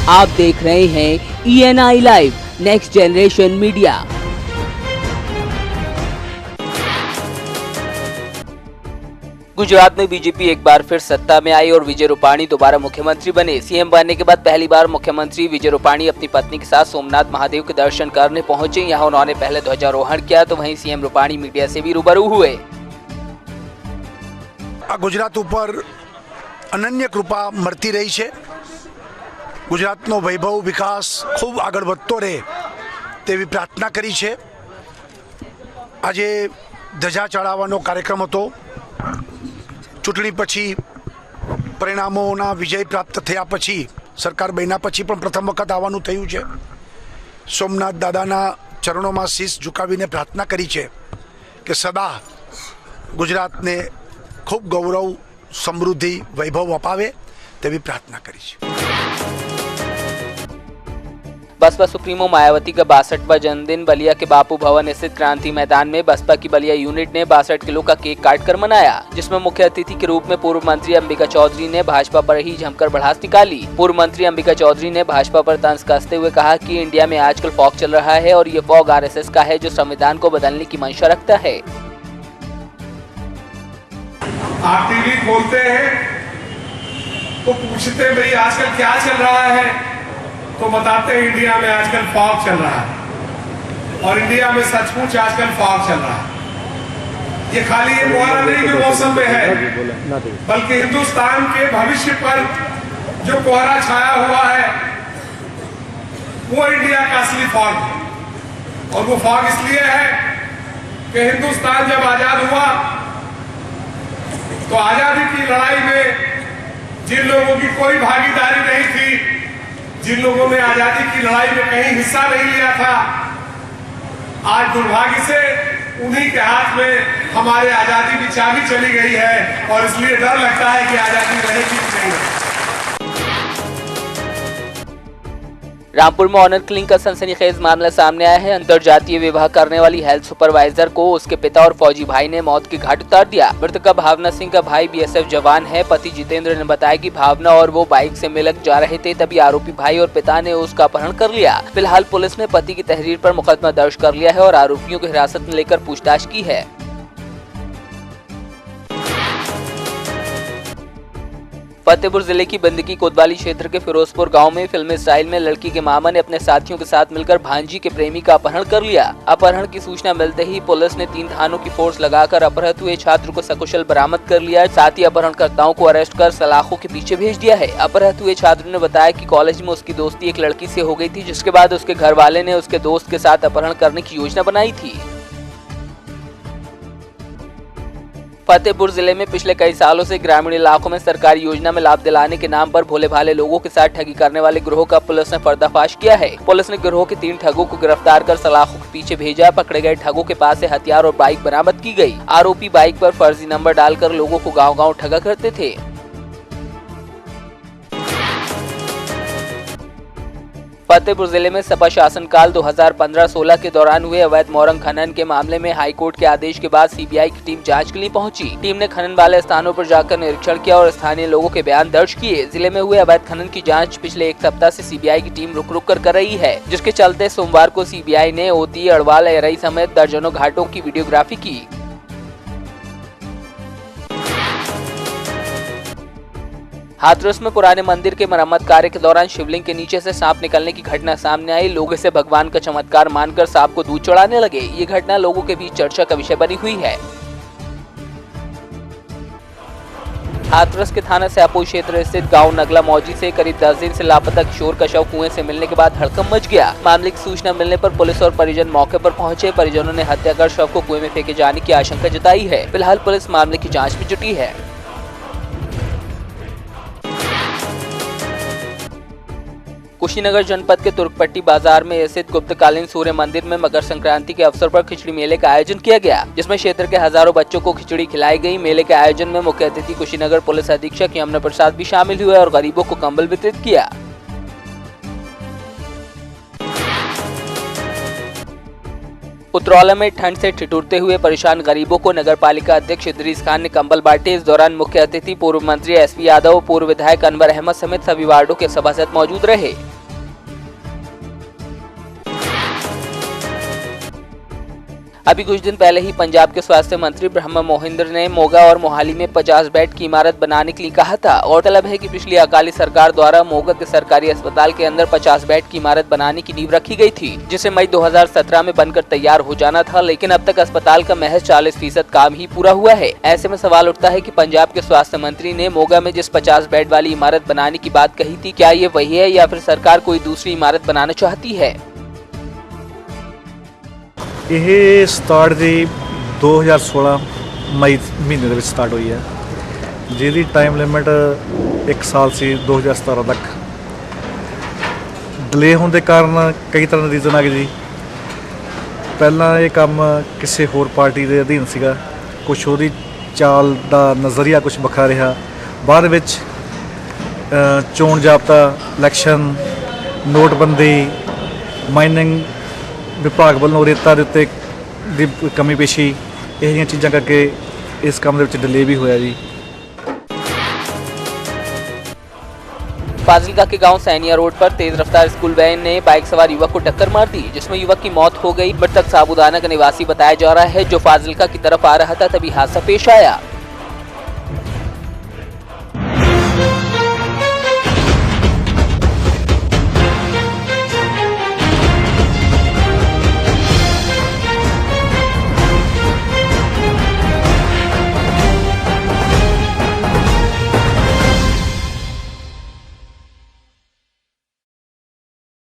आप देख रहे हैं ENI live next generation media. Gujarat में बीजेपी एक बार फिर सत्ता में आई और विजय रूपाणी दोबारा मुख्यमंत्री बने। सीएम बनने के बाद पहली बार मुख्यमंत्री विजय रूपाणी अपनी पत्नी के साथ सोमनाथ महादेव के दर्शन करने पहुंचे। यहां उन्होंने पहले ध्वजारोहण किया तो वहीं सीएम रूपाणी मीडिया से भी रूबरू हुए। गुजरात ऊपर अनन्य कृपा મળતી રહી છે। ગુજરાતનો વૈભવ વિકાસ ખૂબ આગળ વધતો રહે તેવી પ્રાર્થના કરી છે। આજે ધજા ચડાવવાનો કાર્યક્રમ હતો। ચૂંટણી પછી પરિણામોના વિજય પ્રાપ્ત થયા પછી સરકાર બન્યા પછી પણ પ્રથમ વખત આવવાનું થયું છે। સોમનાથ દાદાના ચરણોમાં શીશ ઝુકાવીને પ્રાર્થના કરી છે કે સદા ગુજરાતને ખૂબ ગૌરવ સમૃદ્ધિ વૈભવ અપાવે તેવી પ્રાર્થના કરી છે। बसपा सुप्रीमो मायावती का 62वां जन्मदिन बलिया के बापू भवन स्थित क्रांति मैदान में बसपा की बलिया यूनिट ने 62 किलो का केक काटकर मनाया, जिसमें मुख्य अतिथि के रूप में पूर्व मंत्री अंबिका चौधरी ने भाजपा पर ही जमकर भड़ास निकाली। पूर्व मंत्री अंबिका चौधरी ने भाजपा पर तंज कसते हुए कहा कि इंडिया में आजकल फॉग चल रहा है और ये फॉग RSS का है जो संविधान को बदलने की मंशा रखता है। आप टीवी खोलते हैं तो पूछते भाई आजकल क्या चल रहा है, तो बताते हैं इंडिया में आजकल फॉग चल रहा है और इंडिया में सचमुच आजकल फॉग चल रहा है। ये खाली ये कोहरा नहीं जो मौसम में है, बल्कि हिंदुस्तान के भविष्य पर जो कोहरा छाया हुआ है वो इंडिया का असली फॉग है। और वो फॉग इसलिए है कि हिंदुस्तान जब आजाद हुआ तो आजादी की लड़ाई में जिन लोगों की कोई भागीदारी नहीं थी, जिन लोगों ने आजादी की लड़ाई में कहीं हिस्सा नहीं लिया था, आज दुर्भाग्य से उन्हीं के हाथ में हमारे आजादी की चाबी चली गई है और इसलिए डर लगता है कि आजादी रहेगी कि नहीं। रामपुर में ऑनर किलिंग का सनसनीखेज मामला सामने आया है। अंतरजातीय विवाह करने वाली हेल्थ सुपरवाइजर को उसके पिता और फौजी भाई ने मौत के घाट उतार दिया। मृतका भावना सिंह का भाई BSF जवान है। पति जितेंद्र ने बताया कि भावना और वो बाइक से मिलक जा रहे थे, तभी आरोपी भाई और पिता ने उसका अपहरण कर लिया। फिलहाल पुलिस ने पति की तहरीर पर मुकदमा दर्ज कर लिया है और आरोपियों को हिरासत में लेकर पूछताछ की है। फतेहपुर जिले की बंदगी कोतवाली क्षेत्र के फिरोजपुर गांव में फिल्मी स्टाइल में लड़की के मामा ने अपने साथियों के साथ मिलकर भांजी के प्रेमी का अपहरण कर लिया। अपहरण की सूचना मिलते ही पुलिस ने 3 थानों की फोर्स लगाकर अपहृत हुए छात्र को सकुशल बरामद कर लिया। साथ ही अपहरणकर्ताओं को अरेस्ट कर सलाखों के पीछे भेज दिया है। अपहृत हुए छात्र ने बताया कि कॉलेज में उसकी दोस्ती एक लड़की से हो गई थी, जिसके बाद उसके घर वाले ने उसके दोस्त के साथ अपहरण करने की योजना बनाई थी। फतेहपुर जिले में पिछले कई सालों से ग्रामीण इलाकों में सरकारी योजना में लाभ दिलाने के नाम पर भोले भाले लोगों के साथ ठगी करने वाले गिरोह का पुलिस ने पर्दाफाश किया है। पुलिस ने गिरोह के 3 ठगों को गिरफ्तार कर सलाखों के पीछे भेजा। पकड़े गए ठगों के पास से हथियार और बाइक बरामद की गई। आरोपी बाइक पर फर्जी नंबर डालकर लोगों को गाँव-गाँव ठगा करते थे। फतेहपुर जिले में सपा शासनकाल 2015-16 के दौरान हुए अवैध मोरंग खनन के मामले में हाईकोर्ट के आदेश के बाद सीबीआई की टीम जांच के लिए पहुंची। टीम ने खनन वाले स्थानों पर जाकर निरीक्षण किया और स्थानीय लोगों के बयान दर्ज किए। जिले में हुए अवैध खनन की जांच पिछले 1 सप्ताह से सीबीआई की टीम रुक कर रही है, जिसके चलते सोमवार को सीबीआई ने ओती, अड़वाल, एरई समेत दर्जनों घाटों की वीडियोग्राफी की। हाथरस में पुराने मंदिर के मरम्मत कार्य के दौरान शिवलिंग के नीचे से सांप निकलने की घटना सामने आई। लोग इसे भगवान का चमत्कार मानकर सांप को दूध चढ़ाने लगे। ये घटना लोगों के बीच चर्चा का विषय बनी हुई है। हाथरस के थाना सैपोई क्षेत्र स्थित गांव नगला मौजी से करीब 10 दिन से लापता किशोर का शव कुएं से मिलने के बाद हड़कंप मच गया। मामले की सूचना मिलने पर पुलिस और परिजन मौके पर पहुंचे। परिजनों ने हत्या कर शव को कुएं में फेंके जाने की आशंका जताई है। फिलहाल पुलिस मामले की जाँच में जुटी है। कुशीनगर जनपद के तुर्कपट्टी बाजार में स्थित गुप्तकालीन सूर्य मंदिर में मकर संक्रांति के अवसर पर खिचड़ी मेले का आयोजन किया गया, जिसमें क्षेत्र के हजारों बच्चों को खिचड़ी खिलाई गई। मेले के आयोजन में मुख्य अतिथि कुशीनगर पुलिस अधीक्षक यमुना प्रसाद भी शामिल हुए और गरीबों को कंबल वितरित किया। उतरौला में ठंड से ठिठुरते हुए परेशान गरीबों को नगर पालिका अध्यक्ष इदरीस खान ने कंबल बांटे। इस दौरान मुख्य अतिथि पूर्व मंत्री SP यादव, पूर्व विधायक अनवर अहमद समेत सभी वार्डों के सभासद मौजूद रहे। अभी कुछ दिन पहले ही पंजाब के स्वास्थ्य मंत्री ब्रह्म मोहिंद्र ने मोगा और मोहाली में 50 बेड की इमारत बनाने के लिए कहा था। गौरतलब है कि पिछली अकाली सरकार द्वारा मोगा के सरकारी अस्पताल के अंदर 50 बेड की इमारत बनाने की नींव रखी गई थी, जिसे मई 2017 में बनकर तैयार हो जाना था, लेकिन अब तक अस्पताल का महज 40% काम ही पूरा हुआ है। ऐसे में सवाल उठता है कि पंजाब के स्वास्थ्य मंत्री ने मोगा में जिस 50 बेड वाली इमारत बनाने की बात कही थी, क्या ये वही है या फिर सरकार कोई दूसरी इमारत बनाना चाहती है। ਇਹ ਸਟਾਰਟ ਜੀ 2016 ਮਈ ਮਹੀਨੇ ਦੇ ਵਿੱਚ ਸਟਾਰਟ ਹੋਈ ਹੈ, ਜਿਹਦੀ ਟਾਈਮ ਲਿਮਿਟ 1 ਸਾਲ ਸੀ 2017 ਤੱਕ। ਡਿਲੇ ਹੋਣ ਦੇ ਕਾਰਨ ਕਈ ਤਰ੍ਹਾਂ ਦੇ ਰੀਜ਼ਨ ਆ ਗਏ ਜੀ। ਪਹਿਲਾਂ ਇਹ ਕੰਮ ਕਿਸੇ ਹੋਰ ਪਾਰਟੀ ਦੇ ਅਧੀਨ ਸੀਗਾ, ਕੁਛ ਉਹਦੀ ਚਾਲ ਦਾ ਨਜ਼ਰੀਆ ਕੁਛ ਵੱਖਰਾ ਰਿਹਾ। ਬਾਅਦ ਵਿੱਚ ਚੋਣ ਜ਼ਾਬਤਾ, ਇਲੈਕਸ਼ਨ, ਨੋਟਬੰਦੀ, ਮਾਈਨਿੰਗ ਵਿਭਾਗ ਵੱਲੋਂ ਰੇਤਾ ਦੇ ਉੱਤੇ ਦੀ ਕਮੀ ਪੇਸ਼ੀ, ਇਹ ਜਿਹੀਆਂ ਚੀਜ਼ਾਂ ਕਰਕੇ ਇਸ ਕੰਮ ਦੇ ਵਿੱਚ ਡਿਲੇ ਵੀ ਹੋਇਆ ਜੀ। फाजिल्का के गांव सैनिया रोड पर तेज रफ्तार स्कूल वैन ने बाइक सवार युवक को टक्कर मार दी, जिसमें युवक की मौत हो गई। मृतक साबुदाना का निवासी बताया जा रहा है, जो फाजिल्का की तरफ आ रहा था तभी हादसा पेश आया।